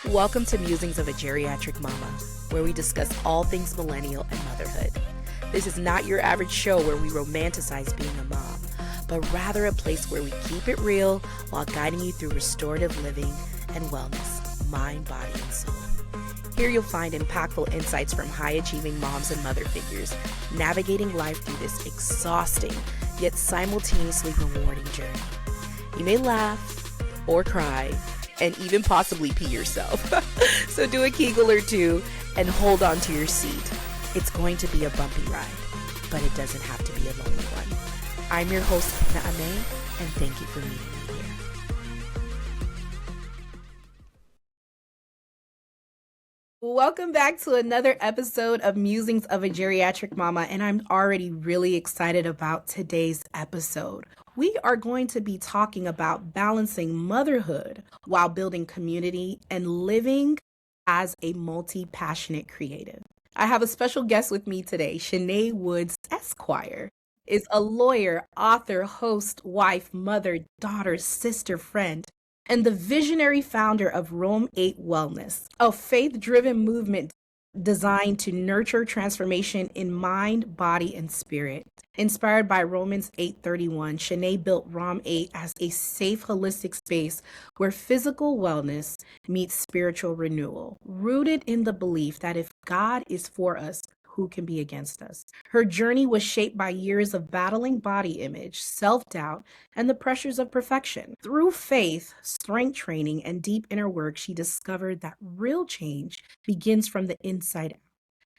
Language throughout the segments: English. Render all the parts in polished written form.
Welcome to Musings of a Geriatric Mama, where we discuss all things millennial and motherhood. This is not your average show where we romanticize being a mom, but rather a place where we keep it real while guiding you through restorative living and wellness, mind, body, and soul. Here you'll find impactful insights from high-achieving moms and mother figures navigating life through this exhausting yet simultaneously rewarding journey. You may laugh or cry and even possibly pee yourself. So do a Kegel or two and hold on to your seat. It's going to be a bumpy ride, but it doesn't have to be a lonely one. I'm your host, Kedna Amey, and thank you for meeting me here. Welcome back to another episode of Musings of a Geriatric Mama, and I'm already really excited about today's episode. We are going to be talking about balancing motherhood while building community and living as a multi-passionate creative. I have a special guest with me today. Chanae Woods-Esq is a lawyer, author, host, wife, mother, daughter, sister, friend, and the visionary founder of Rome 8 Wellness, a faith-driven movement designed to nurture transformation in mind, body, and spirit. Inspired by Romans 8:31, Shanae built Rome 8 as a safe, holistic space where physical wellness meets spiritual renewal, rooted in the belief that if God is for us, who can be against us? Her journey was shaped by years of battling body image, self-doubt, and the pressures of perfection. Through faith, strength training, and deep inner work, she discovered that real change begins from the inside out.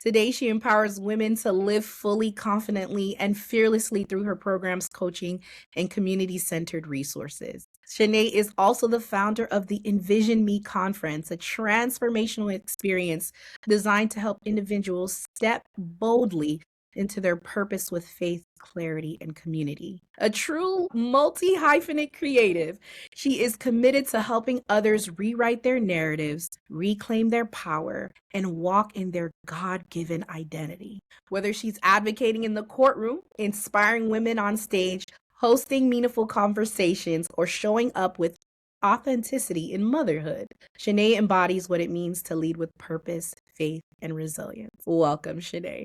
Today, she empowers women to live fully, confidently, and fearlessly through her programs, coaching, and community-centered resources. Shanae is also the founder of the Envision Me Conference, a transformational experience designed to help individuals step boldly into their purpose with faith, clarity, and community. A true multi-hyphenate creative, she is committed to helping others rewrite their narratives, reclaim their power, and walk in their God-given identity. Whether she's advocating in the courtroom, inspiring women on stage, hosting meaningful conversations, or showing up with authenticity in motherhood, Shanae embodies what it means to lead with purpose, faith, and resilience. Welcome, Shanae.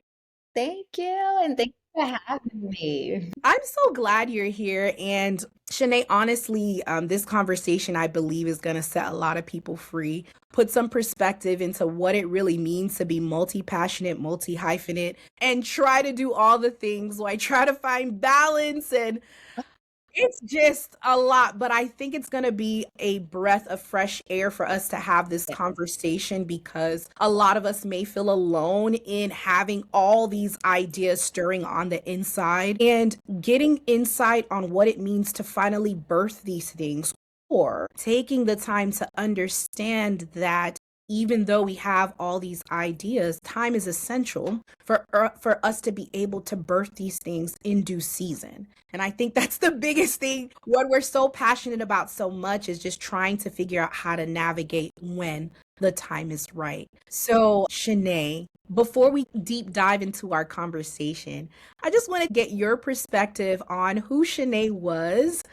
Thank you, and thank you for having me. I'm so glad you're here. And Shanae, honestly, this conversation, I believe, is going to set a lot of people free, put some perspective into what it really means to be multi-passionate, multi-hyphenate, and try to do all the things. So I try to find balance, and it's just a lot, but I think it's going to be a breath of fresh air for us to have this conversation, because a lot of us may feel alone in having all these ideas stirring on the inside, and getting insight on what it means to finally birth these things, or taking the time to understand that even though we have all these ideas, time is essential for us to be able to birth these things in due season. And I think that's the biggest thing. What we're so passionate about so much is just trying to figure out how to navigate when the time is right. So, Shanae, before we deep dive into our conversation, I just want to get your perspective on who Shanae was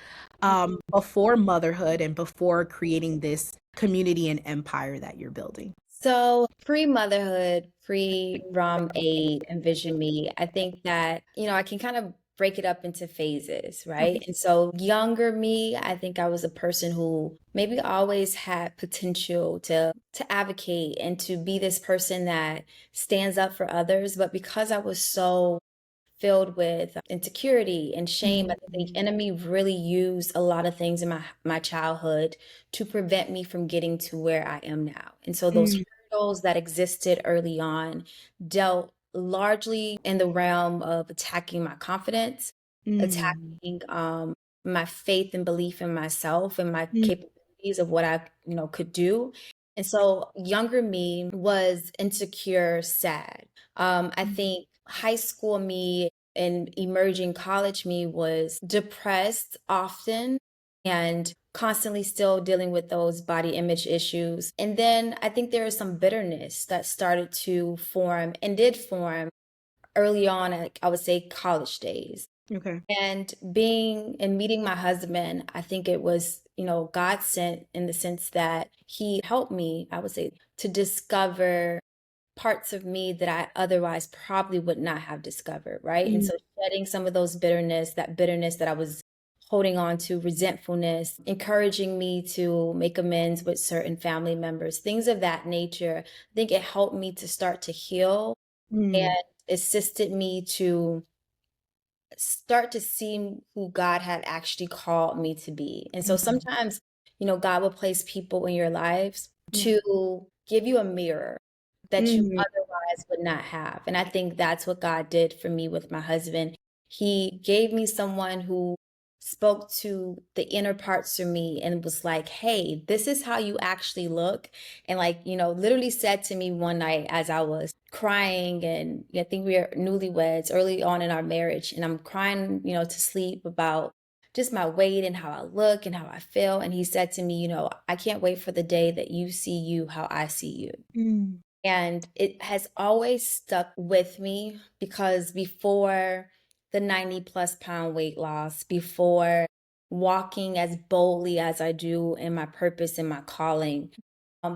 before motherhood and before creating this community and empire that you're building. So, pre-motherhood, pre-Rom 8, Envision Me, I think that, I can kind of break it up into phases, right? And so, younger me, I think I was a person who maybe always had potential to advocate and to be this person that stands up for others. But because I was so filled with insecurity and shame, I think the enemy really used a lot of things in my childhood to prevent me from getting to where I am now. And so those hurdles that existed early on dealt largely in the realm of attacking my confidence, attacking my faith and belief in myself and my capabilities of what I, could do. And so younger me was insecure, sad. I think high school me and emerging college me was depressed often and constantly still dealing with those body image issues. And then I think there is some bitterness that started to form and did form early on, I would say college days. Okay. And being and meeting my husband, I think it was, God sent in the sense that he helped me, I would say, to discover parts of me that I otherwise probably would not have discovered, right? And Mm, so shedding some of those bitterness that I was holding on to, resentfulness, encouraging me to make amends with certain family members, things of that nature. I think it helped me to start to heal mm, and assisted me to start to see who God had actually called me to be. And so mm, sometimes, God will place people in your lives yeah. to give you a mirror that you Mm, otherwise would not have. And I think that's what God did for me with my husband. He gave me someone who spoke to the inner parts of me and was like, hey, this is how you actually look. And like, literally said to me one night as I was crying, and I think we were newlyweds early on in our marriage, and I'm crying, to sleep about just my weight and how I look and how I feel. And he said to me, I can't wait for the day that you see you how I see you. mm, And it has always stuck with me because before the 90 plus pound weight loss, before walking as boldly as I do in my purpose and my calling,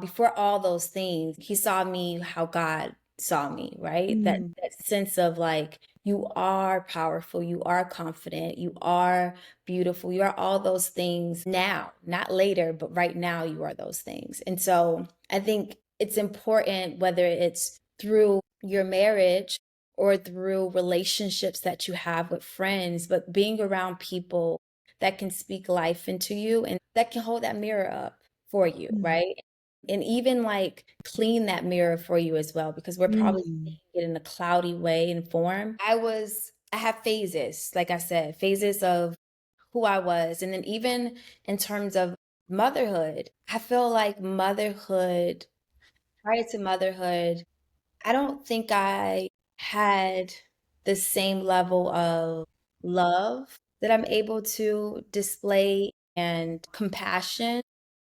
before all those things, he saw me how God saw me, right? That, mm, that sense of like, you are powerful, you are confident, you are beautiful, you are all those things now, not later, but right now you are those things. And so I think it's important, whether it's through your marriage or through relationships that you have with friends, but being around people that can speak life into you and that can hold that mirror up for you, mm, right? And even like clean that mirror for you as well, because we're probably mm, seeing it in a cloudy way and form. I have phases, like I said, phases of who I was. And then even in terms of motherhood, I feel like prior to motherhood, I don't think I had the same level of love that I'm able to display and compassion.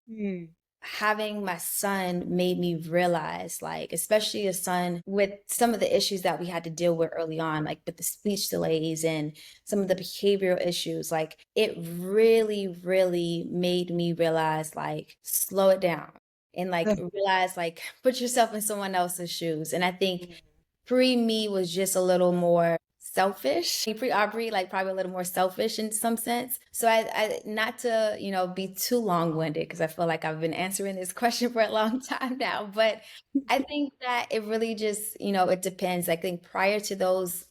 mm, Having my son made me realize, like, especially a son with some of the issues that we had to deal with early on, like with the speech delays and some of the behavioral issues, like, it really, really made me realize, like, slow it down and like realize, like, put yourself in someone else's shoes. And I think pre me was just a little more selfish. Pre Aubrey, like probably a little more selfish in some sense. So I not to, be too long winded because I feel like I've been answering this question for a long time now. But I think that it really just, it depends. I think prior to those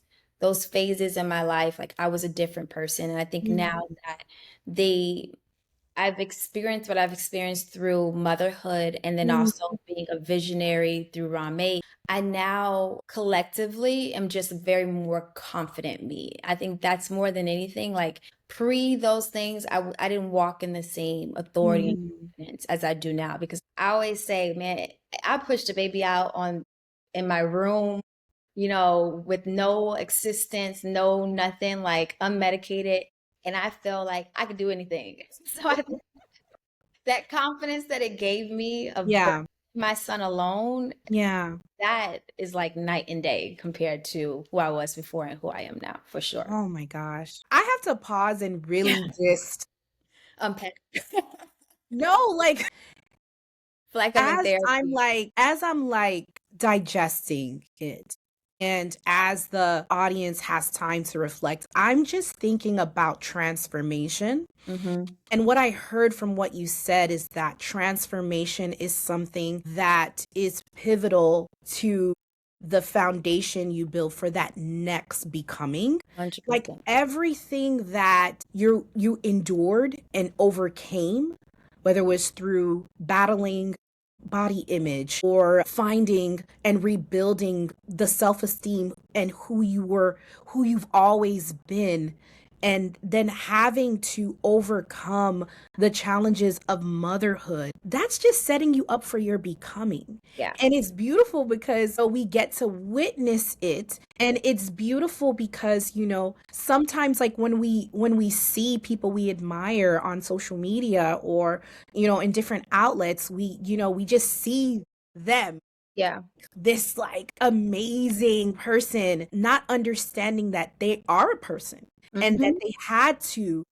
phases in my life, like I was a different person. And I think now mm, that they I've experienced what I've experienced through motherhood and then mm, also being a visionary through Rameh. I now collectively am just a very more confident me. I think that's more than anything. Like pre those things, I didn't walk in the same authority and mm, confidence as I do now because I always say, man, I pushed a baby out on in my room, with no assistance, no nothing, like unmedicated. And I feel like I could do anything. So I that confidence that it gave me of birthing yeah. my son alone, Yeah. that is like night and day compared to who I was before and who I am now, for sure. Oh my gosh. I have to pause and Yeah. really just Unpack. no, like Feel like I'm in therapy. as I'm like digesting it and as the audience has time to reflect, I'm just thinking about transformation. Mhm. And what I heard from what you said is that transformation is something that is pivotal to the foundation you build for that next becoming. Like 100%. everything that you endured and overcame, whether it was through battling body image or finding and rebuilding the self-esteem and who you've always been, and then having to overcome the challenges of motherhood, that's just setting you up for your becoming. Yeah. And it's beautiful because we get to witness it. And it's beautiful because, sometimes like when we see people we admire on social media or, in different outlets, we just see them, Yeah. this like amazing person, not understanding that they are a person and that Mhm. they had to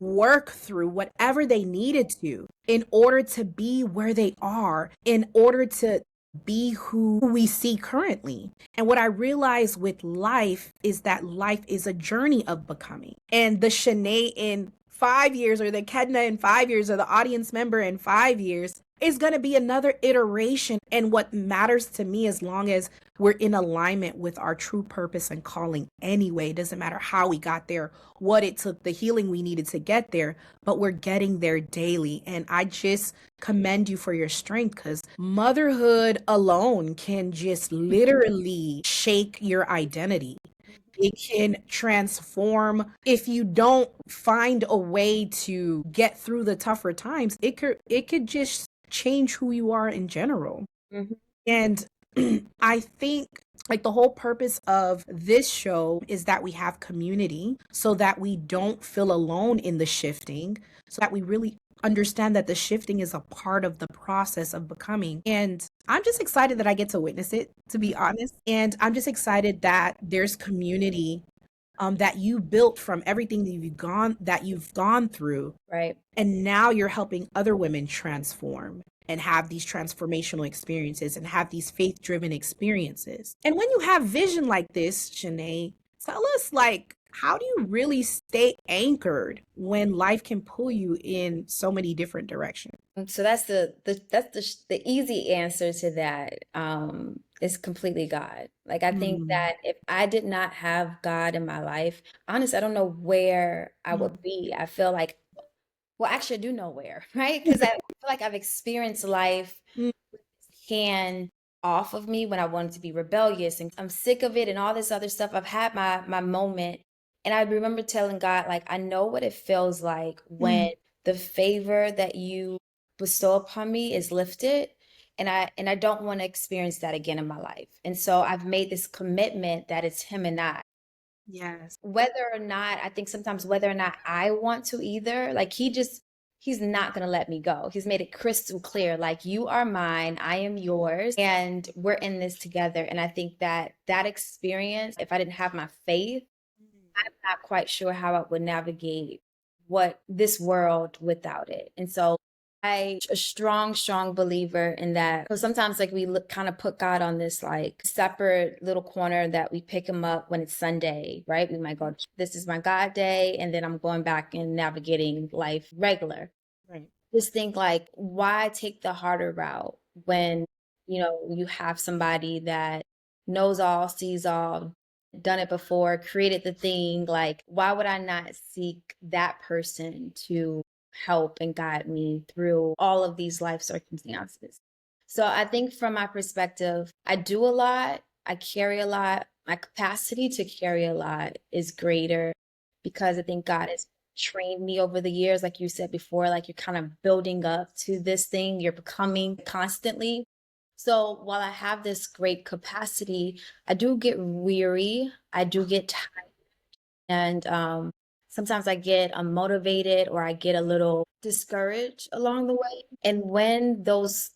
work through whatever they needed to in order to be where they are, in order to be who we see currently. And what I realized with life is that life is a journey of becoming. And the Shanae in 5 years, or the Kedna in 5 years, or the audience member in 5 years is going to be another iteration. And what matters to me, as long as we're in alignment with our true purpose and calling anyway, it doesn't matter how we got there, what it took, the healing we needed to get there, but we're getting there daily. And I just commend you for your strength, because motherhood alone can just literally shake your identity. It can transform. If you don't find a way to get through the tougher times, it could just change who you are in general. Mhm. And I think like the whole purpose of this show is that we have community so that we don't feel alone in the shifting, so that we really understand that the shifting is a part of the process of becoming. And I'm just excited that I get to witness it, to be honest. And I'm just excited that there's community that you built from everything that you've gone through, Right. and now you're helping other women transform and have these transformational experiences and have these faith driven experiences. And when you have vision like this, Shanae, tell us, like, how do you really stay anchored when life can pull you in so many different directions? So that's the easy answer to that. Is completely God. Like I think Mm, that if I did not have God in my life, honestly, I don't know where I mm, would be. I feel like, well, actually, I do know where, right? Because I feel like I've experienced life mm, hand off of me when I wanted to be rebellious, and I'm sick of it and all this other stuff. I've had my moment, and I remember telling God, like, I know what it feels like when mm. the favor that you bestow upon me is lifted, and I don't want to experience that again in my life. And so I've made this commitment that it's him and I. Yes. Whether or not, I think sometimes whether or not I want to either, like he's not going to let me go. He's made it crystal clear, like, you are mine, I am yours, and we're in this together. And I think that that experience, if I didn't have my faith, I'm not quite sure how I would navigate what this world without it. And so I a strong believer in that. So sometimes like we look kind of put God on this like separate little corner that we pick him up when it's Sunday, right? We might go, this is my God day, and then I'm going back and navigating life regular. Right. Just think like, why take the harder route when, you have somebody that knows all, sees all, done it before, created the thing. Like, why would I not seek that person to help and guide me through all of these life circumstances? So I think from my perspective, I do a lot, I carry a lot. My capacity to carry a lot is greater because I think God has trained me over the years. Like you said before, like you're kind of building up to this thing, you're becoming constantly. So while I have this great capacity, I do get weary, I do get tired, and sometimes I get unmotivated or I get a little discouraged along the way. And when those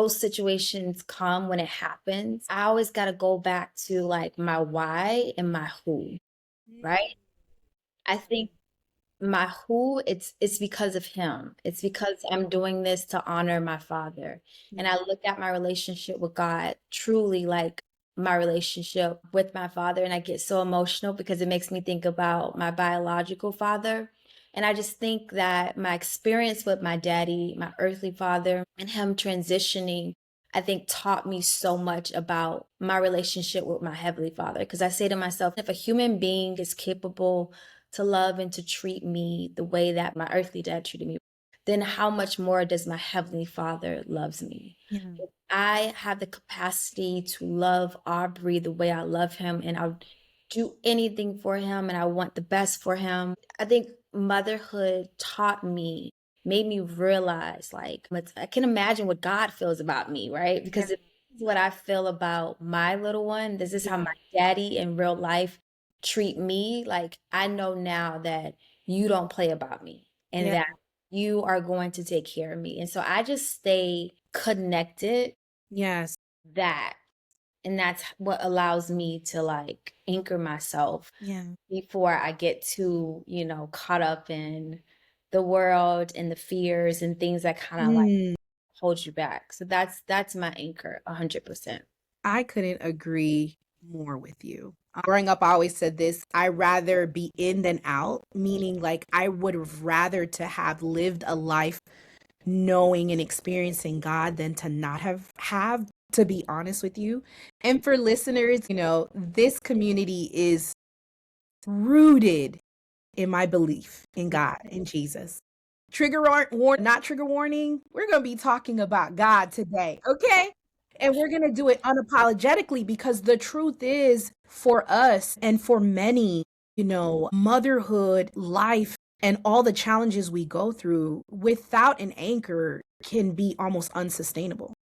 situations come, when it happens, I always got to go back to like my why and my who, right? I think my who, it's because of him. It's because I'm doing this to honor my father. And I look at my relationship with God truly like my relationship with my father, and I get so emotional because it makes me think about my biological father. And I just think that my experience with my daddy, my earthly father, and him transitioning, I think taught me so much about my relationship with my heavenly father. Because I say to myself, if a human being is capable to love and to treat me the way that my earthly dad treated me, then how much more does my heavenly father loves me? Yeah. If I have the capacity to love Aubrey the way I love him, and I'll do anything for him, and I want the best for him. I think motherhood taught me, made me realize like I can imagine what God feels about me, right? Yeah. Because if this is what I feel about my little one, this is how Yeah. my daddy in real life treat me. Like I know now that you don't play about me and Yeah. that you are going to take care of me. And so I just stay connected Yes. that. And that's what allows me to like anchor myself Yeah. before I get too, caught up in the world and the fears and things that kind of like Mm, hold you back. So that's my anchor, 100%. I couldn't agree more with you. Growing up, I always said this: I rather be in than out, meaning like I would have rather to have lived a life knowing and experiencing God than to not have, to be honest with you. And for listeners, this community is rooted in my belief in God and Jesus. Not trigger warning. We're going to be talking about God today, okay? And we're going to do it unapologetically because the truth is, for us and for many, motherhood, life, and all the challenges we go through without an anchor can be almost unsustainable.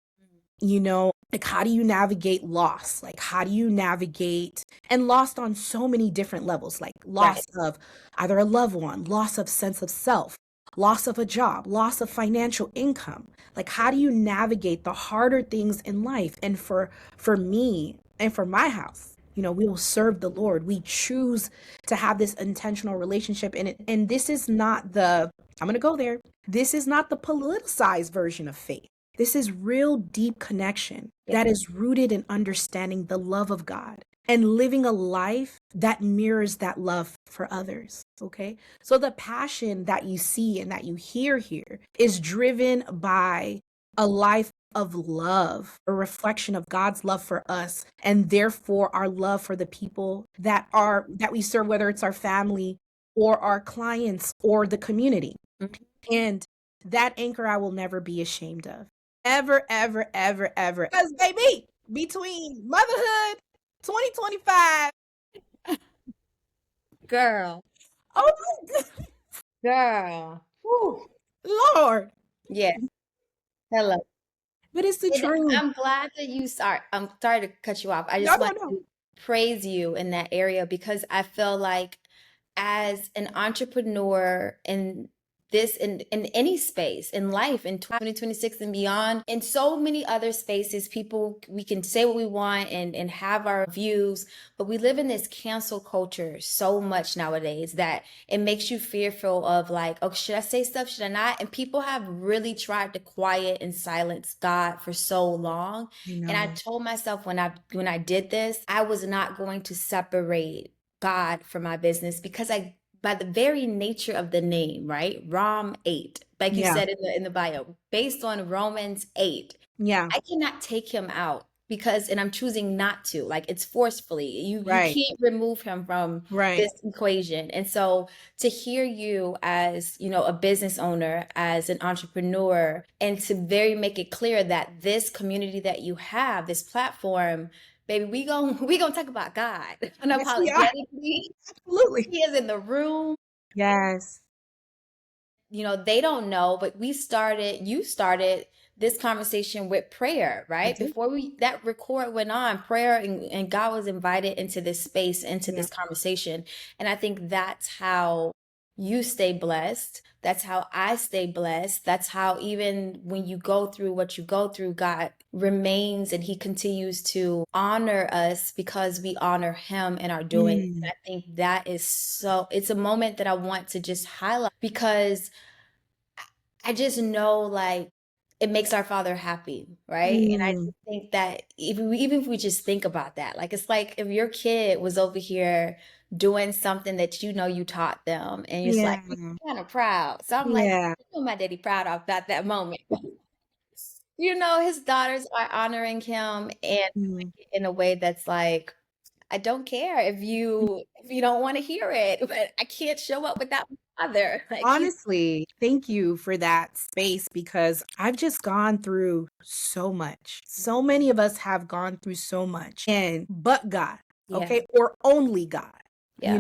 Like how do you navigate loss? Like how do you navigate and lost on so many different levels, like loss Right. of either a loved one, loss of sense of self, loss of a job, loss of financial income. Like how do you navigate the harder things in life? And for me and for my house, we will serve the Lord. We choose to have this intentional relationship in it. And this is not I'm going to go there. This is not the politicized version of faith. This is real deep connection that is rooted in understanding the love of God and living a life that mirrors that love for others. Okay. So the passion that you see and that you hear here is driven by a life of love, a reflection of God's love for us, and therefore our love for the people that we serve, whether it's our family or our clients or the community. Mhm. And that anchor I will never be ashamed of. Ever, ever, ever, ever. Because, baby, between Motherhood 2025, Girl, oh my God, girl. Whew. Lord. Yeah. Hello. But it's the And truth. I'm glad that I'm sorry to cut you off. I No, just no, want no. to praise you in that area because I feel like as an entrepreneur in any space in life in 2026 and beyond, in so many other spaces, people we can say what we want and have our views, but we live in this cancel culture so much nowadays that it makes you fearful of like, oh, should I say stuff? Should I not? And people have really tried to quiet and silence God for so long. I And I know. told myself when I did this, I was not going to separate God from my business because by the very nature of the name, right? Rom 8, like you Yeah. said in the bio, based on Romans 8. Yeah. I cannot take him out because and I'm choosing not to. Like it's forcefully. You Right. can't remove him from Right. this equation. And so to hear you as, a business owner, as an entrepreneur, and to very make it clear that this community that you have, this platform, baby, we gonna talk about God Yes, we are. unapologetically. Absolutely. He is in the room. Yes. They don't know, but you started this conversation with prayer, I right? did. Before that record went on, prayer and God was invited into this space, into Yeah. this conversation. And I think that's how you stay blessed. That's how I stay blessed. That's how even when you go through what you go through, God remains and he continues to honor us because we honor him in our doing. Mm. I think that is it's a moment that I want to just highlight because I just know like it makes our Father happy, right? And I Mm. just think that even if we just think about that, like it's like if your kid was over here doing something that you taught them, and it's like Yeah. you're kind of proud. So I'm like, Yeah. I feel my daddy proud of that moment. His daughters are honoring him and Mm. in a way that's like, I don't care if you don't want to hear it, but I can't show up without my father. Like he's Honestly, thank you for that space because I've just gone through so much. So many of us have gone through so much. And but God, yeah, okay, or only God, yeah,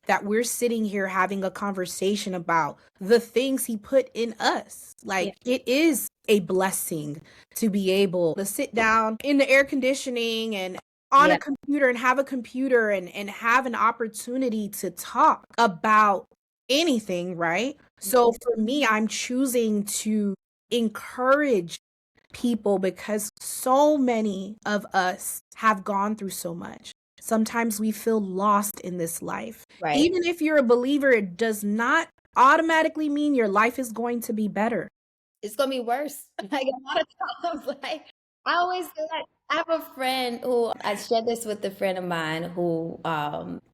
that we're sitting here having a conversation about the things He put in us. yeah, Like it is a blessing to be able to sit down in the air conditioning and on a yeah. computer and have a computer and have an opportunity to talk about anything, right? So for me, I'm choosing to encourage people because so many of us have gone through so much. Sometimes we feel lost in this life. Right. Even if you're a believer, it does not automatically mean your life is going to be better. It's gonna be worse. Like a lot of times, like I always feel like I have a friend who I shared this with a friend of mine who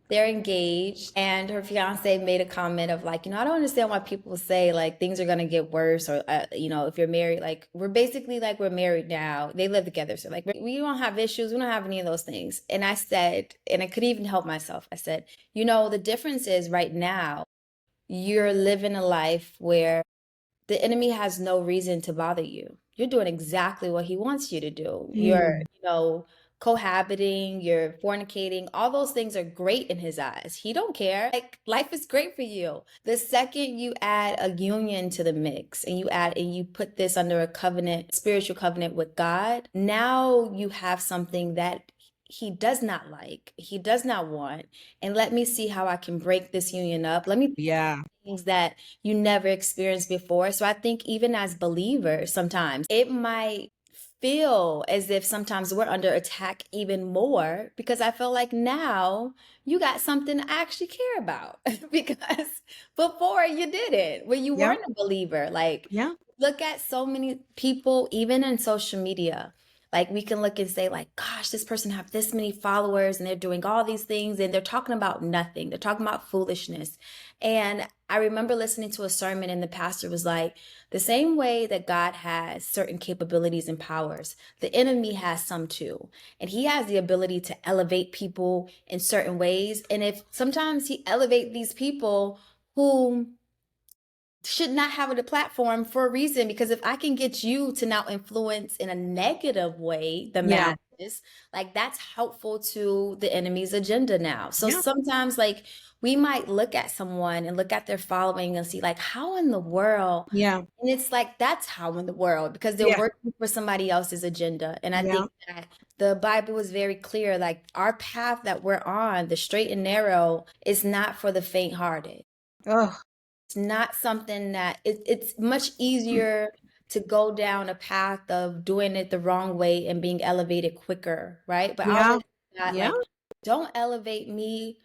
they're engaged and her fiance made a comment of like, I don't understand why people say like things are gonna get worse or if you're married, like we're basically like we're married now. They live together, so like we don't have issues, we don't have any of those things. And I said, and I couldn't even help myself. I said, the difference is right now you're living a life where the enemy has no reason to bother you. You're doing exactly what he wants you to do. You're, Mm. cohabiting, you're fornicating. All those things are great in his eyes. He don't care. Like life is great for you. The second you add a union to the mix and you put this under a covenant, spiritual covenant with God, now you have something that he does not like, he does not want. And let me see how I can break this union up. Let me Yeah. things that you never experienced before. So I think even as believers, sometimes it might feel as if sometimes we're under attack even more because I feel like now you got something to actually care about because before you didn't when you Yeah. weren't a believer. Like Yeah. look at so many people, even in social media. Like we can look and say like, gosh, this person have this many followers and they're doing all these things and they're talking about nothing. They're talking about foolishness. And I remember listening to a sermon and the pastor was like, the same way that God has certain capabilities and powers, the enemy has some too. And he has the ability to elevate people in certain ways. And if sometimes he elevate these people who should not have a platform for a reason, because if I can get you to now influence in a negative way the Yeah. masses, like that's helpful to the enemy's agenda now. So Yeah. sometimes like we might look at someone and look at their following and see like how in the world, Yeah. and it's like that's how in the world because they're Yeah. working for somebody else's agenda. And I Yeah. think that the Bible is very clear, like our path that we're on, the straight and narrow, is not for the faint-hearted. Oh. It's not something that it's much easier to go down a path of doing it the wrong way and being elevated quicker, right? But I Yeah. always got Yeah. like, don't elevate me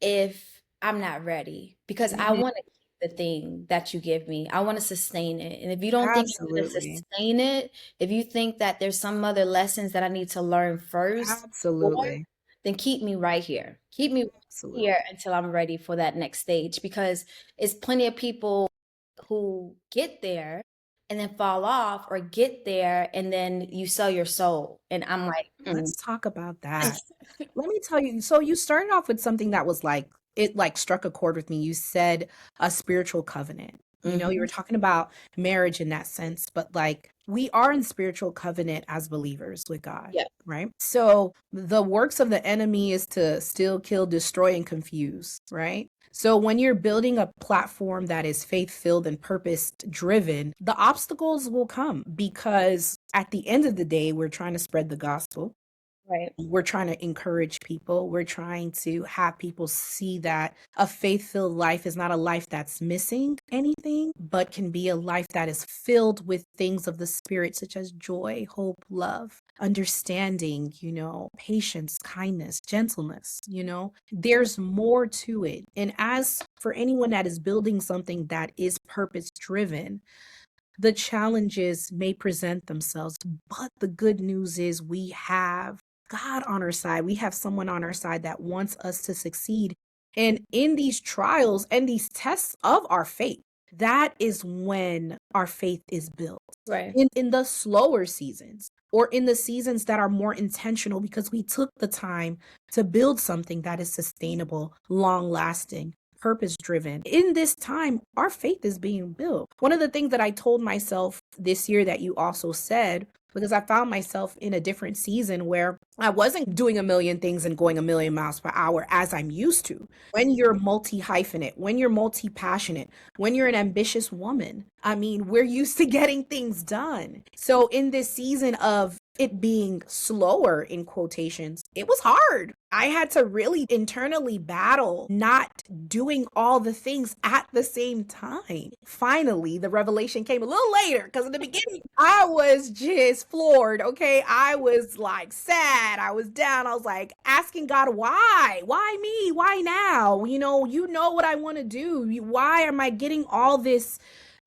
if I'm not ready because I Mhm. want to keep the thing that you give me. I want to sustain it. And if you don't think I'm going to Absolutely. sustain it, if you think that there's some other lessons that I need to learn first, before, Absolutely. then keep me right here. Keep me Absolutely. here until I'm ready for that next stage because it's plenty of people who get there and then fall off or get there and then you sell your soul. And I'm like, Let's talk about that. Let me tell you, so you started off with something that was like, it like struck a chord with me. You said a spiritual covenant. You were Mhm. talking about marriage in that sense, but like we are in spiritual covenant as believers with God, Yeah, right? So the works of the enemy is to steal, kill, destroy, and confuse, right? So when you're building a platform that is faith-filled and purpose-driven, the obstacles will come because at the end of the day, we're trying to spread the gospel. right. We're trying to encourage people. We're trying to have people see that a faith-filled life is not a life that's missing anything, but can be a life that is filled with things of the spirit, such as joy, hope, love, understanding, patience, kindness, gentleness. There's more to it. And as for anyone that is building something that is purpose-driven, the challenges may present themselves, but the good news is we have God on our side. We have someone on our side that wants us to succeed. And in these trials and these tests of our faith, that is when our faith is built. Right. In the slower seasons or in the seasons that are more intentional because we took the time to build something that is sustainable, long lasting, purpose driven. In this time, our faith is being built. One of the things that I told myself this year that you also said, because I found myself in a different season where I wasn't doing a million things and going a million miles per hour as I'm used to. When you're multi-hyphenate, when you're multi-passionate, when you're an ambitious woman, I mean, we're used to getting things done. So in this season of it being slower in quotations, it was hard. I had to really internally battle not doing all the things at the same time. Finally, the revelation came a little later because in the beginning, I was just floored. Okay. I was like sad. I was down. I was like asking God, why? Why me? Why now? You know what I want to do. Why am I getting all this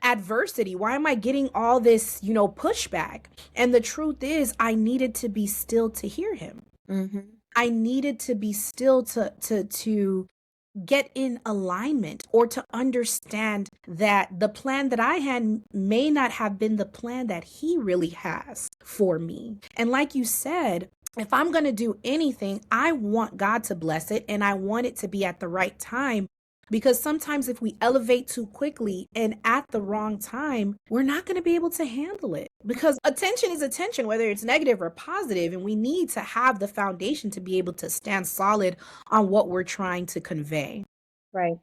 adversity? Why am I getting all this, pushback? And the truth is, I needed to be still to hear him. Mm-hmm. I needed to be still to get in alignment, or to understand that the plan that I had may not have been the plan that he really has for me. And like you said, if I'm going to do anything, I want God to bless it, and I want it to be at the right time. Because sometimes if we elevate too quickly and at the wrong time, we're not going to be able to handle it. Because attention is attention, whether it's negative or positive, and we need to have the foundation to be able to stand solid on what we're trying to convey. Right.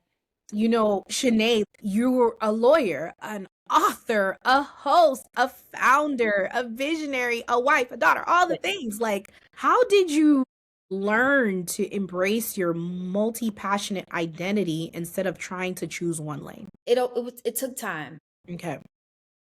Shanae, you were a lawyer, an author, a host, a founder, a visionary, a wife, a daughter, all the things. Like, how did you learn to embrace your multi-passionate identity instead of trying to choose one lane? It took time. Okay.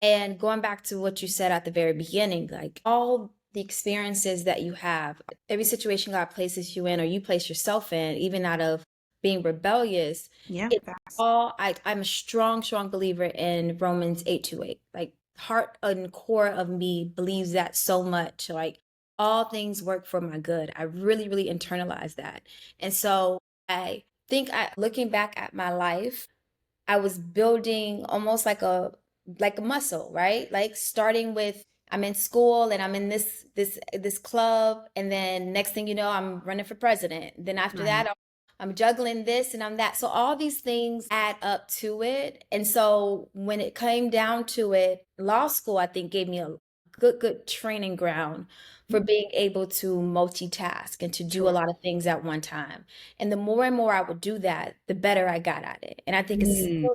And going back to what you said at the very beginning, like all the experiences that you have, every situation God places you in or you place yourself in, even out of being rebellious, Yeah. it's all, I'm a strong believer in Romans 8:28. Like heart and core of me believes that so much. Like all things work for my good. I really, really internalize that. And so I think looking back at my life, I was building almost like a muscle, right? Like starting with I'm in school and I'm in this club, and then next thing you know, I'm running for president. Then after Right. that, I'm juggling this and I'm that. So all these things add up to it. And so when it came down to it, law school I think gave me a good training ground for being able to multitask and to do a Sure. lot of things at one time. And the more and more I would do that, the better I got at it. And I think it's Mm.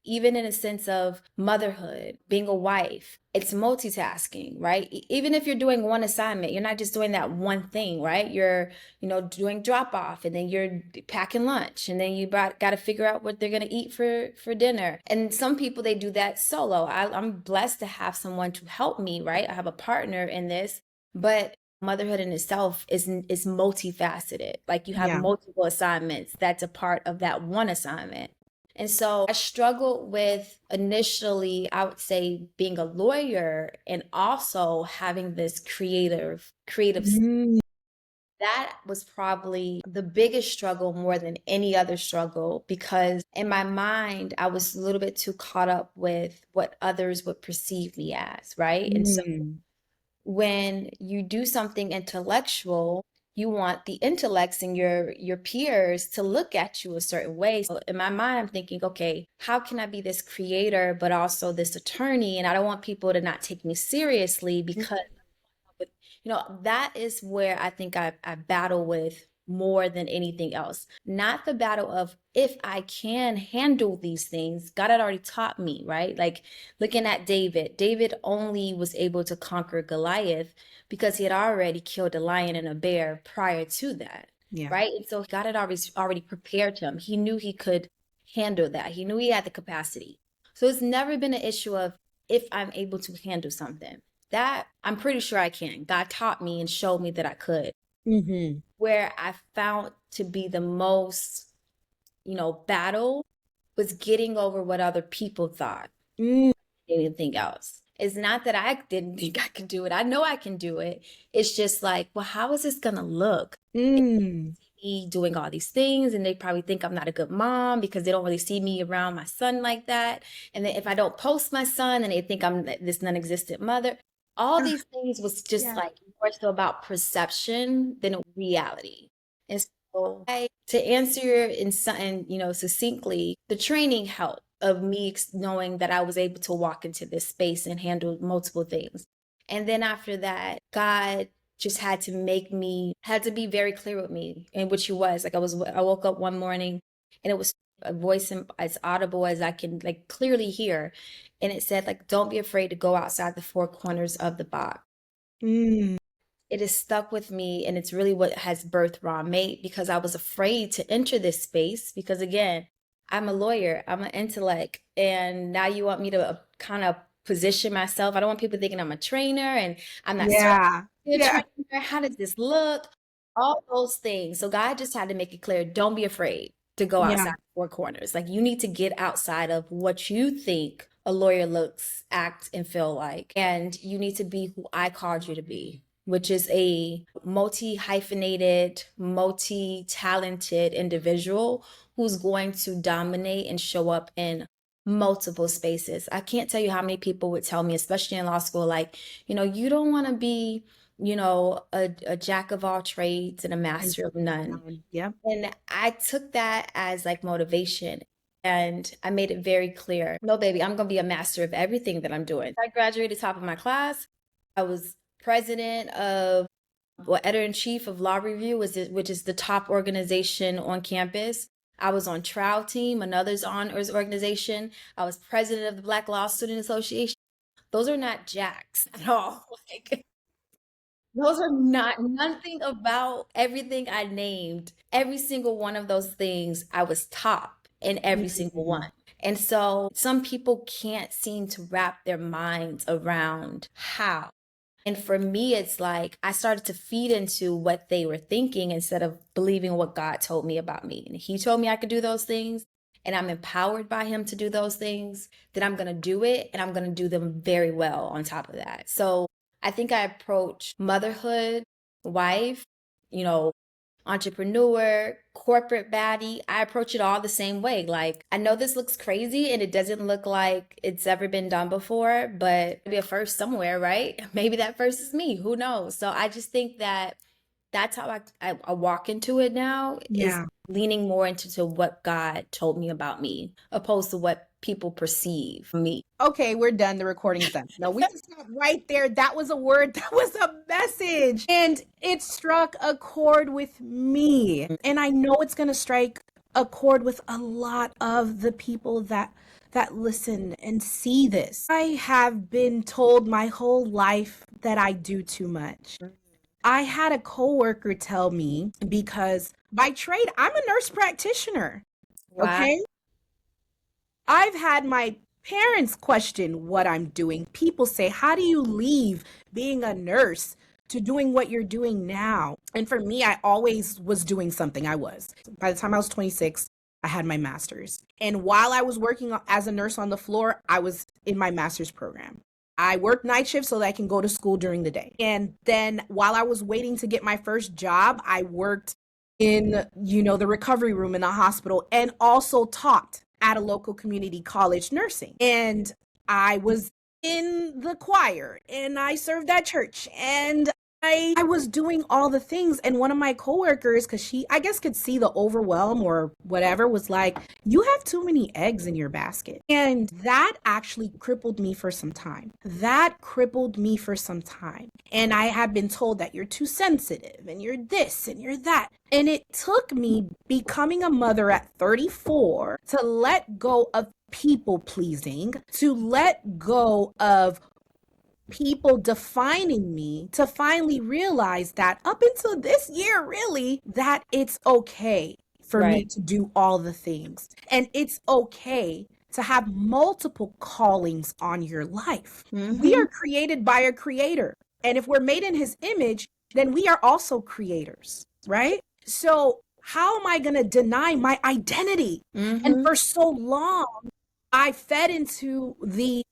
even in a sense of motherhood, being a wife, it's multitasking, right? Even if you're doing one assignment, you're not just doing that one thing, right? You're, doing drop off, and then you're packing lunch, and then you got to figure out what they're going to eat for dinner. And some people, they do that solo. I'm blessed to have someone to help me, right? I have a partner in this, but motherhood in itself is multifaceted. Like you have Yeah. multiple assignments that's a part of that one assignment. And so I struggled with initially, I would say, being a lawyer and also having this creative. Mm. That was probably the biggest struggle more than any other struggle, because in my mind, I was a little bit too caught up with what others would perceive me as, right? And so Mm. when you do something intellectual, you want the intellects and your peers to look at you a certain way. So in my mind, I'm thinking, okay, how can I be this creator but also this attorney? And I don't want people to not take me seriously because that is where I think I battle with more than anything else. Not the battle of if I can handle these things. God had already taught me, right? Like looking at David only was able to conquer Goliath because he had already killed a lion and a bear prior to that. Yeah. Right. And so God had already prepared him. He knew he could handle that. He knew he had the capacity. So it's never been an issue of if I'm able to handle something. That I'm pretty sure I can. God taught me and showed me that I could. Mm-hmm. Where I found to be the most, battle was getting over what other people thought. Mm. Anything else. It's not that I didn't think I could do it. I know I can do it. It's just like, well, how is this going to look? Mm. Me doing all these things, and they probably think I'm not a good mom because they don't really see me around my son like that. And then if I don't post my son, then they think I'm this non-existent mother. All these things was just Yeah. like more so about perception than reality. And so to answer in something, succinctly, the training helped of me knowing that I was able to walk into this space and handle multiple things. And then after that, God just had to be very clear with me, and which he was. Like I woke up one morning and it was a voice as audible as I can like clearly hear. And it said like, don't be afraid to go outside the four corners of the box. Mm. it has stuck with me, and it's really what has birthed Raw Mate, because I was afraid to enter this space because, again, I'm a lawyer, I'm an intellect, and now you want me to kind of position myself. I don't want people thinking I'm a trainer and I'm not certified Yeah. to be a Yeah. trainer. How does this look? All those things. So God just had to make it clear, don't be afraid to go Yeah. outside four corners. Like, you need to get outside of what you think a lawyer looks, act, and feel like. And you need to be who I called you to be, which is a multi-hyphenated, multi-talented individual who's going to dominate and show up in multiple spaces. I can't tell you how many people would tell me, especially in law school, like, you don't want to be, a jack of all trades and a master of none. Yep. And I took that as like motivation. And I made it very clear, no, baby, I'm going to be a master of everything that I'm doing. I graduated top of my class. I was president of, editor-in-chief of Law Review, which is the top organization on campus. I was on trial team, another's honors organization. I was president of the Black Law Student Association. Those are not jacks at all. Like, those are not, nothing about everything I named. Every single one of those things, I was top in every single one. And so some people can't seem to wrap their minds around how. And for me, it's like I started to feed into what they were thinking instead of believing what God told me about me. And He told me I could do those things, and I'm empowered by Him to do those things, then I'm going to do it, and I'm going to do them very well on top of that. So I think I approach motherhood, wife, entrepreneur, corporate baddie. I approach it all the same way. Like, I know this looks crazy and it doesn't look like it's ever been done before, but maybe a first somewhere, right? Maybe that first is me. Who knows? So I just think that that's how I walk into it now, is leaning more into what God told me about me, opposed to what people perceive me. Okay, we're done. The recording's done. No, we can stop right there. That was a word. That was a message. And it struck a chord with me. And I know it's going to strike a chord with a lot of the people that listen and see this. I have been told my whole life that I do too much. I had a coworker tell me, because by trade, I'm a nurse practitioner. Wow. Okay? I've had my parents question what I'm doing. People say, how do you leave being a nurse to doing what you're doing now? And for me, I always was doing something. By the time I was 26, I had my master's. And while I was working as a nurse on the floor, I was in my master's program. I worked night shifts so that I can go to school during the day. And then while I was waiting to get my first job, I worked in, the recovery room in the hospital, and also taught at a local community college nursing. And I was in the choir, and I served at church, and I was doing all the things. And one of my coworkers, because she, I guess, could see the overwhelm or whatever, was like, you have too many eggs in your basket. And that actually crippled me for some time. And I have been told that you're too sensitive and you're this and you're that. And it took me becoming a mother at 34 to let go of people pleasing, to let go of people defining me, to finally realize that up until this year, really, that it's okay for me to do all the things. And it's okay to have multiple callings on your life. We are created by a creator. And if we're made in His image, then we are also creators, right? So how am I going to deny my identity? And for so long, I fed into the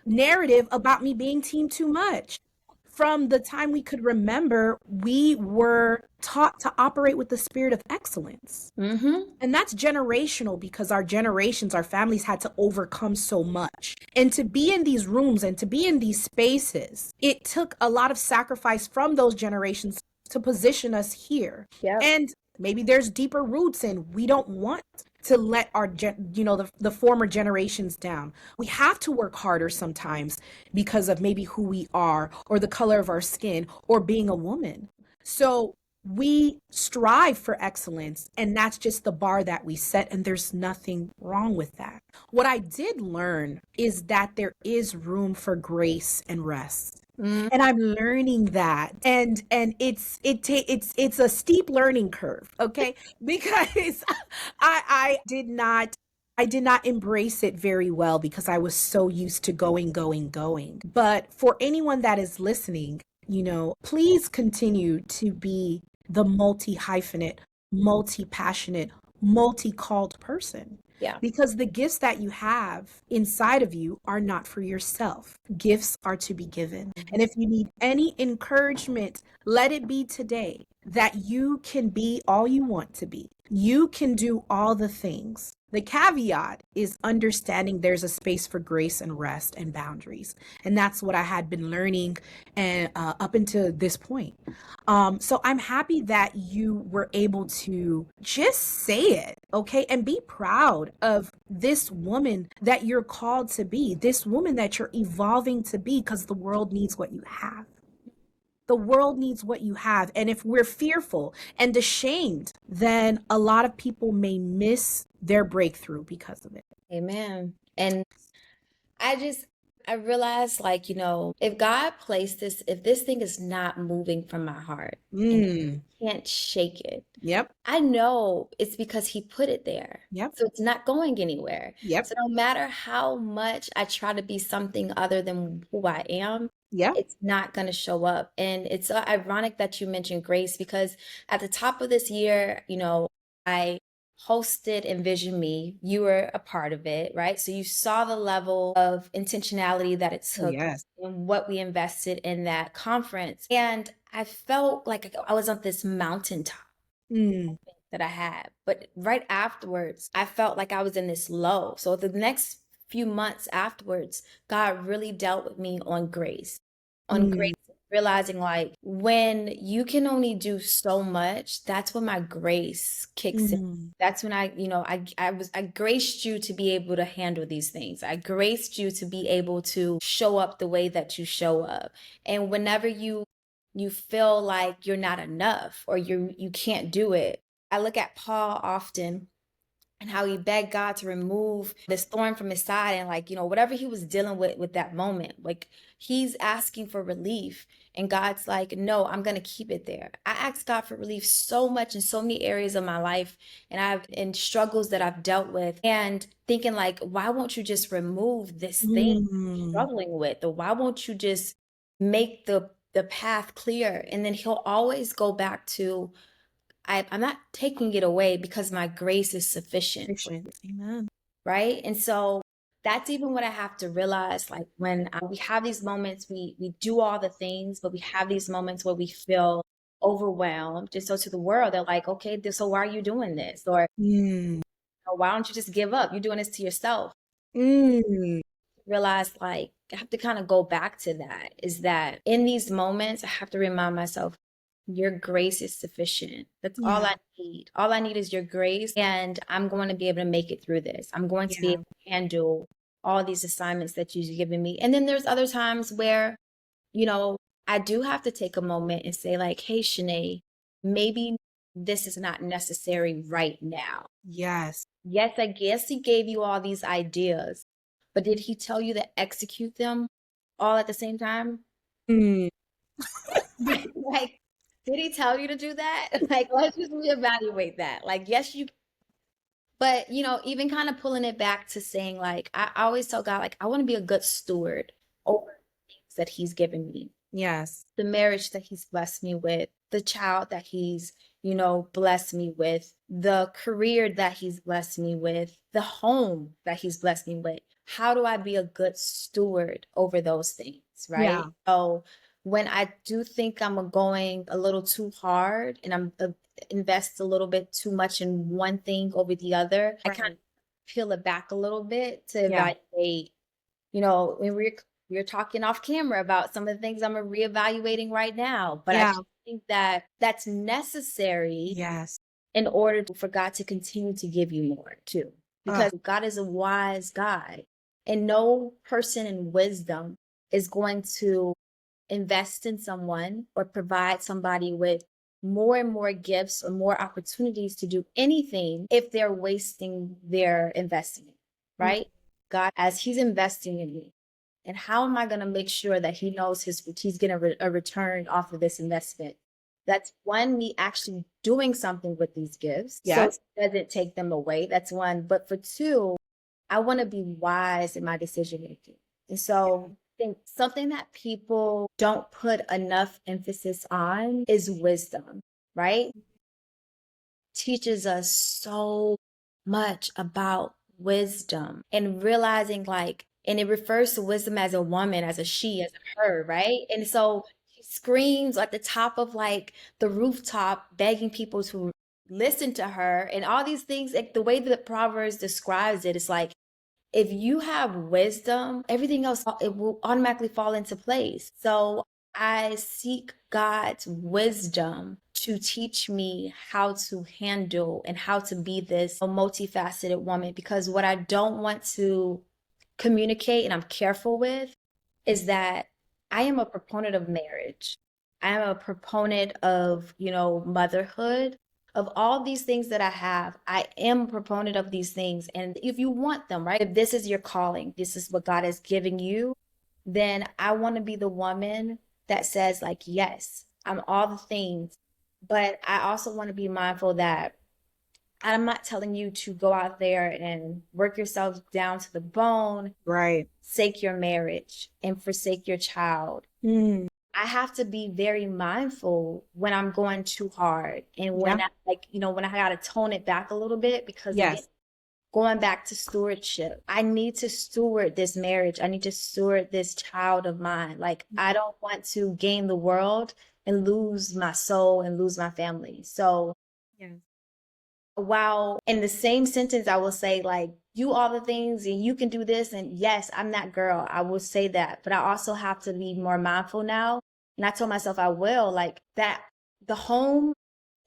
narrative about me being team too much. From the time we could remember, we were taught to operate with the spirit of excellence. And that's generational, because our generations, our families had to overcome so much. And to be in these rooms and to be in these spaces, it took a lot of sacrifice from those generations to position us here. And maybe there's deeper roots, and we don't want to let our, the former generations down. We have to work harder sometimes because of maybe who we are, or the color of our skin, or being a woman. So we strive for excellence, and that's just the bar that we set, and there's nothing wrong with that. What I did learn is that there is room for grace and rest. And I'm learning that. And it's a steep learning curve, okay? Because I did not embrace it very well because I was so used to going, going, going. But for anyone that is listening, please continue to be the multi-hyphenate, multi-passionate, multi-called person. Yeah. Because the gifts that you have inside of you are not for yourself. Gifts are to be given. And if you need any encouragement, let it be today that you can be all you want to be. You can do all the things. The caveat is understanding there's a space for grace and rest and boundaries. And that's what I had been learning and up until this point. So I'm happy that you were able to just say it, okay? And be proud of this woman that you're called to be, this woman that you're evolving to be, because the world needs what you have. The world needs what you have. And if we're fearful and ashamed, then a lot of people may miss their breakthrough because of it. Amen. And I realized, like, if God placed this, if this thing is not moving from my heart and I can't shake it, Yep. I know it's because he put it there. Yep. So it's not going anywhere. Yep. So no matter how much I try to be something other than who I am, Yep. it's not going to show up. And it's so ironic that you mentioned grace, because at the top of this year, I hosted Envision Me. You were a part of it, right? So you saw the level of intentionality that it Oh, took yes. and what we invested in that conference. And I felt like I was on this mountaintop that I had. But right afterwards, I felt like I was in this low. So the next few months afterwards, God really dealt with me on grace, realizing like when you can only do so much, that's when my grace kicks in. That's when I graced you to be able to handle these things. I graced you to be able to show up the way that you show up. And whenever you feel like you're not enough or you can't do it, I look at Paul often and how he begged God to remove this thorn from his side, and like, whatever he was dealing with that moment, like he's asking for relief and God's like, no, I'm going to keep it there. I asked God for relief so much in so many areas of my life, and in struggles that I've dealt with, and thinking like, why won't you just remove this thing I'm struggling with? Or why won't you just make the path clear? And then he'll always go back to, I'm not taking it away because my grace is sufficient. Amen. Right. And so that's even what I have to realize. Like when we have these moments, we do all the things, but we have these moments where we feel overwhelmed. And so to the world, they're like, okay, so why are you doing this? Or why don't you just give up? You're doing this to yourself. Realize like I have to kind of go back to that, is that in these moments, I have to remind myself, your grace is sufficient. That's all I need. All I need is your grace, and I'm going to be able to make it through this. I'm going to be able to handle all these assignments that you've given me. And then there's other times where, I do have to take a moment and say like, hey, Shanae, maybe this is not necessary right now. Yes. Yes, I guess he gave you all these ideas, but did he tell you to execute them all at the same time? Like, did he tell you to do that? Like, let's just reevaluate that. Like, yes, but even kind of pulling it back to saying, like, I always tell God, like, I want to be a good steward over things that he's given me. Yes. The marriage that he's blessed me with, the child that he's, blessed me with, the career that he's blessed me with, the home that he's blessed me with. How do I be a good steward over those things, right? Yeah. So when I do think I'm going a little too hard and I'm invest a little bit too much in one thing over the other, I kind of peel it back a little bit to evaluate, when we're talking off camera about some of the things I'm reevaluating right now. But I think that that's necessary in order for God to continue to give you more too. Because God is a wise God, and no person in wisdom is going to invest in someone or provide somebody with more and more gifts or more opportunities to do anything if they're wasting their investment, right? God, as he's investing in me, And how am I going to make sure that he knows he's getting a return off of this investment? That's one, me actually doing something with these gifts. Yes. So it doesn't take them away. That's one. But for two, I want to be wise in my decision making. And so I think something that people don't put enough emphasis on is wisdom, right? Teaches us so much about wisdom and realizing like, and it refers to wisdom as a woman, as a she, as a her, right? And so she screams at the top of like the rooftop, begging people to listen to her and all these things. Like the way that Proverbs describes it, it's like, if you have wisdom, everything else, it will automatically fall into place. So I seek God's wisdom to teach me how to handle and how to be this multifaceted woman, because what I don't want to communicate, and I'm careful with, is that I am a proponent of marriage. I am a proponent of, motherhood, of all these things that I have. I am a proponent of these things. And if you want them, right? If this is your calling, this is what God has given you, then I want to be the woman that says like, yes, I'm all the things, but I also want to be mindful that I'm not telling you to go out there and work yourself down to the bone, Right. forsake your marriage and forsake your child. I have to be very mindful when I'm going too hard and when when I gotta tone it back a little bit, because again, going back to stewardship, I need to steward this marriage. I need to steward this child of mine. Like, I don't want to gain the world and lose my soul and lose my family. So while in the same sentence, I will say like, do all the things and you can do this. And yes, I'm that girl. I will say that, but I also have to be more mindful now. And I told myself I will, like, that the home,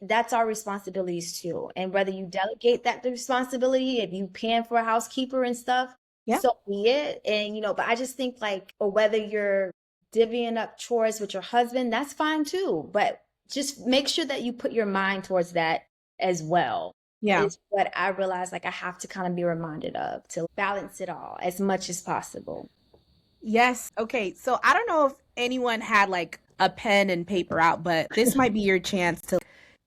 that's our responsibilities too. And whether you delegate that the responsibility, if you paying for a housekeeper and stuff, so be it. And, but I just think like, or whether you're divvying up chores with your husband, that's fine too. But just make sure that you put your mind towards that as well. Yeah. Is what I realized like I have to kind of be reminded of, to balance it all as much as possible. Yes. Okay. So I don't know if anyone had like a pen and paper out, but this might be your chance to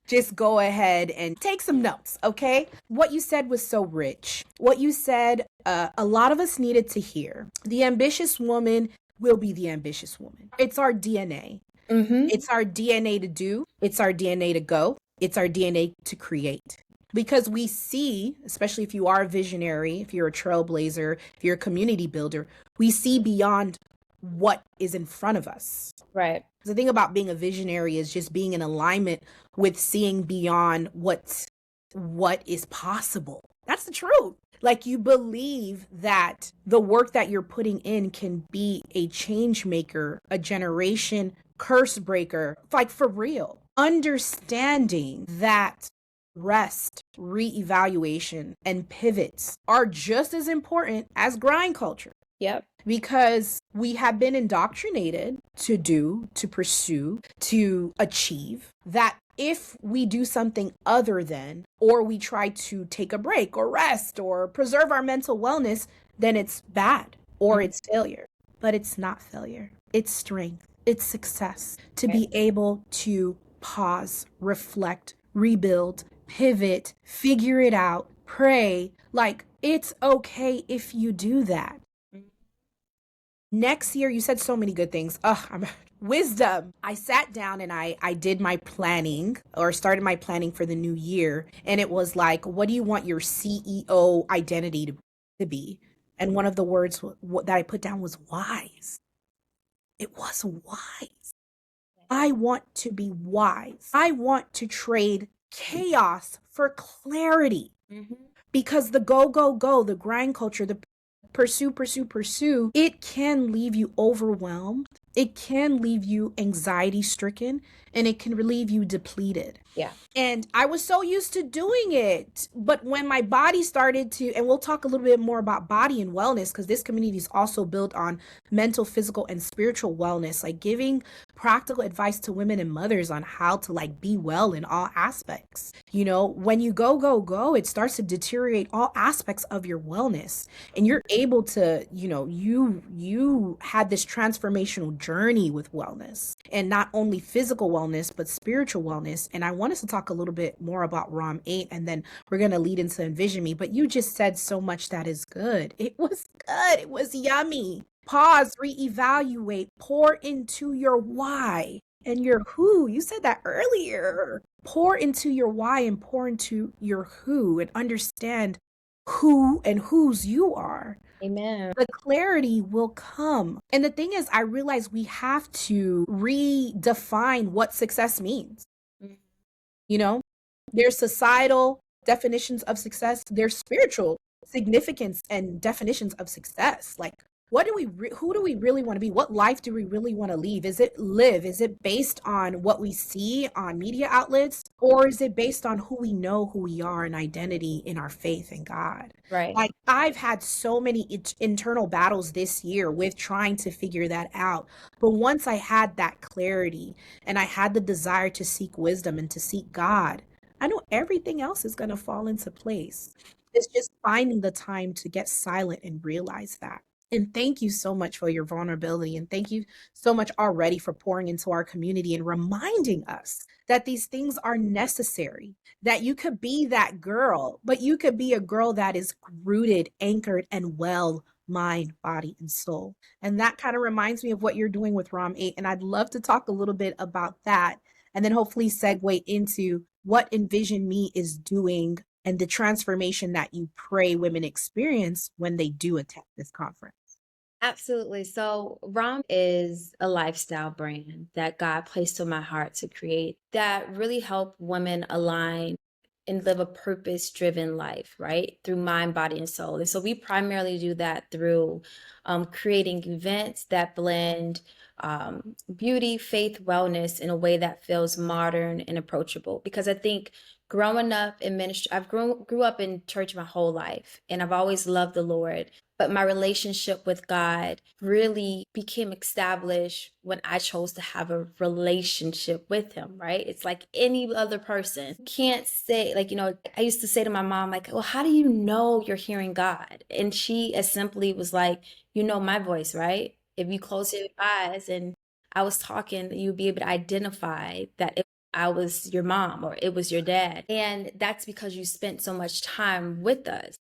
just go ahead and take some notes. Okay. What you said was so rich. What you said, a lot of us needed to hear. The ambitious woman will be the ambitious woman. It's our DNA. It's our DNA to do. It's our DNA to go. It's our DNA to create. Because we see, especially if you are a visionary, if you're a trailblazer, if you're a community builder, we see beyond what is in front of us. Right. The thing about being a visionary is just being in alignment with seeing beyond what is possible. That's the truth. Like, you believe that the work that you're putting in can be a change maker, a generation curse breaker, like for real. Understanding that rest, reevaluation, and pivots are just as important as grind culture. Yep. Because we have been indoctrinated to do, to pursue, to achieve, that if we do something other than, or we try to take a break or rest or preserve our mental wellness, then it's bad or it's failure. But it's not failure. It's strength. It's success. To be able to pause, reflect, rebuild, pivot, figure it out, pray. Like, it's okay if you do that. Next year, you said so many good things. Wisdom. I sat down and I did my planning, or started my planning for the new year. And it was like, what do you want your CEO identity to be? And one of the words that I put down was wise. It was wise. I want to be wise. I want to trade chaos for clarity. Because the go, the grind culture, the pursue, it can leave you overwhelmed. It can leave you anxiety stricken, and it can leave you depleted. Yeah. And I was so used to doing it. But when my body started to, and we'll talk a little bit more about body and wellness, because this community is also built on mental, physical, and spiritual wellness, like giving practical advice to women and mothers on how to like be well in all aspects. You know, when you go, it starts to deteriorate all aspects of your wellness, and you're able to, you know, you had this transformational journey with wellness, and not only physical wellness but spiritual wellness. And I want us to talk a little bit more about ROM 8, and then we're going to lead into Envision Me. But you just said so much that is good. It was good. It was yummy. Pause, reevaluate, pour into your why and your who. You said that earlier. Pour into your why and pour into your who, and understand who and whose you are. Amen. The clarity will come. And the thing is, I realize we have to redefine what success means. Mhm. You know, there's societal definitions of success, there's spiritual significance and definitions of success. Like, what do who do we really want to be? What life do we really want to live? Is it based on what we see on media outlets, or is it based on who we know who we are and identity in our faith in God? Right. Like, I've had so many internal battles this year with trying to figure that out. But once I had that clarity and I had the desire to seek wisdom and to seek God, I know everything else is going to fall into place. It's just finding the time to get silent and realize that. And thank you so much for your vulnerability. And thank you so much already for pouring into our community and reminding us that these things are necessary, that you could be that girl, but you could be a girl that is rooted, anchored, and well, mind, body, and soul. And that kind of reminds me of what you're doing with ROM 8. And I'd love to talk a little bit about that, and then hopefully segue into what Envision Me is doing and the transformation that you pray women experience when they do attend this conference. Absolutely. So, ROM is a lifestyle brand that God placed on my heart to create that really help women align and live a purpose-driven life, right? Through mind, body, and soul. And so we primarily do that through creating events that blend beauty, faith, wellness in a way that feels modern and approachable. Because I think growing up in ministry, I've grew up in church my whole life, and I've always loved the Lord. But my relationship with God really became established when I chose to have a relationship with Him, right? It's like any other person. You can't say, like, you know, I used to say to my mom, like, well, how do you know you're hearing God? And she as simply was like, you know my voice, right? If you close your eyes and I was talking, you'd be able to identify that I was your mom or it was your dad. And that's because you spent so much time with us.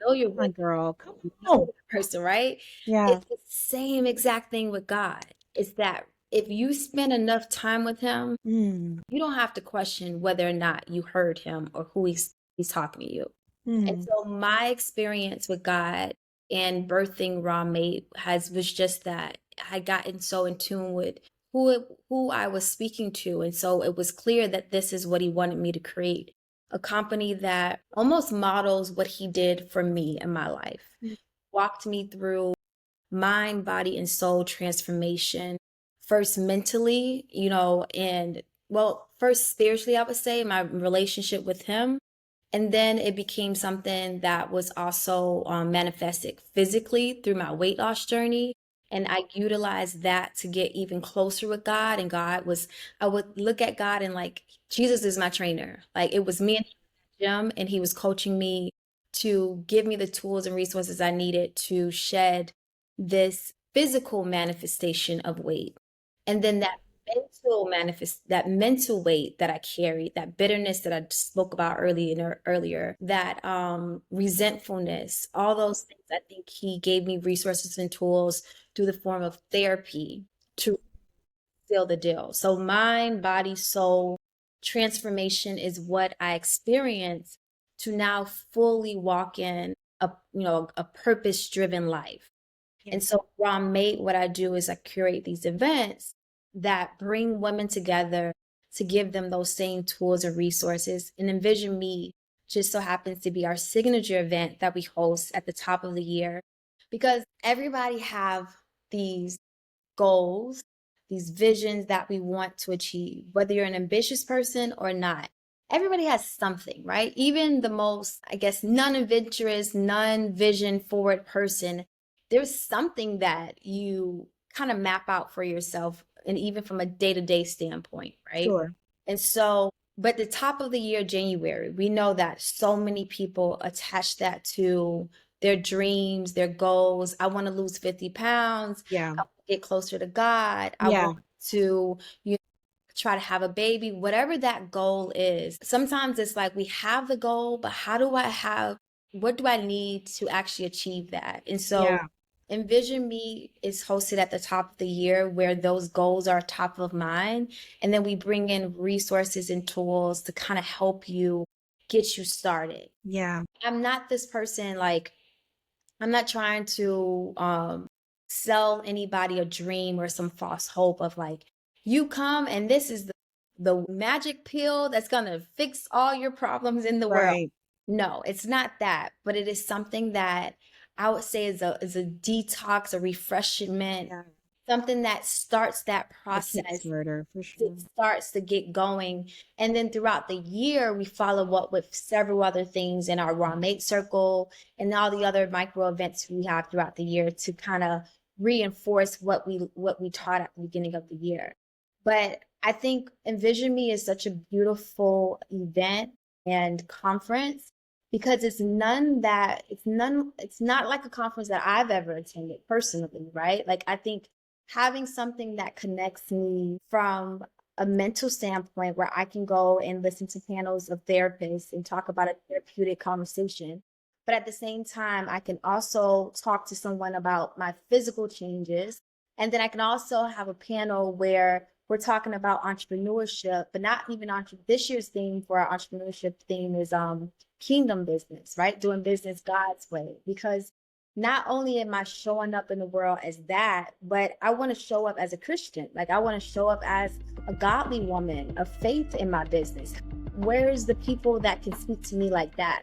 Familiar My with girl, come know on. the person, right? Yeah. It's the same exact thing with God. It's that if you spend enough time with Him, Mm, you don't have to question whether or not you heard Him or who He's talking to you. And mm, so my experience with God and birthing Raw Mate was just that I gotten so in tune with who I was speaking to. And so it was clear that this is what He wanted me to create, a company that almost models what He did for me in my life, mm. walked me through mind, body, and soul transformation. First mentally, you know, and well, first spiritually, I would say my relationship with Him. And then it became something that was also manifested physically through my weight loss journey. And I utilized that to get even closer with God. And I would look at God and like, Jesus is my trainer. Like, it was me in the gym, and He was coaching me to give me the tools and resources I needed to shed this physical manifestation of weight. And then that mental weight that I carried, that bitterness that I spoke about earlier, that resentfulness, all those things, I think He gave me resources and tools through the form of therapy to seal the deal. So mind, body, soul transformation is what I experienced to now fully walk in a purpose-driven life. And so Rom Mate, what I do is I curate these events that bring women together to give them those same tools and resources. And Envision Me just so happens to be our signature event that we host at the top of the year, because everybody have these goals, these visions that we want to achieve, whether you're an ambitious person or not. Everybody has something, right? Even the most, I guess, non-adventurous, non-vision forward person, there's something that you kind of map out for yourself and even from a day-to-day standpoint, right? Sure. And so, but the top of the year, January, we know that so many people attach that to their dreams, their goals. I want to lose 50 pounds. Yeah. I want to get closer to God. I Yeah. want to, try to have a baby, whatever that goal is. Sometimes it's like we have the goal, but what do I need to actually achieve that? And so Yeah. Envision Me is hosted at the top of the year where those goals are top of mind. And then we bring in resources and tools to kind of help you get you started. Yeah. I'm not this person, like, I'm not trying to sell anybody a dream or some false hope of like, you come and this is the magic pill that's going to fix all your problems in the world. Right. No, it's not that, but it is something that I would say is a detox, a refreshment, Yeah. something that starts that A process. Kickstarter, for sure. It starts to get going. And then throughout the year, we follow up with several other things in our Raw Mate Circle and all the other micro events we have throughout the year to kind of reinforce what we taught at the beginning of the year. But I think Envision Me is such a beautiful event and conference because it's not like a conference that I've ever attended personally, right? Like I think having something that connects me from a mental standpoint where I can go and listen to panels of therapists and talk about a therapeutic conversation. But at the same time, I can also talk to someone about my physical changes. And then I can also have a panel where we're talking about entrepreneurship, but not even this year's theme for our entrepreneurship theme is kingdom business, right? Doing business God's way. Because not only am I showing up in the world as that, but I want to show up as a Christian. Like I want to show up as a godly woman of faith in my business. Where's the people that can speak to me like that?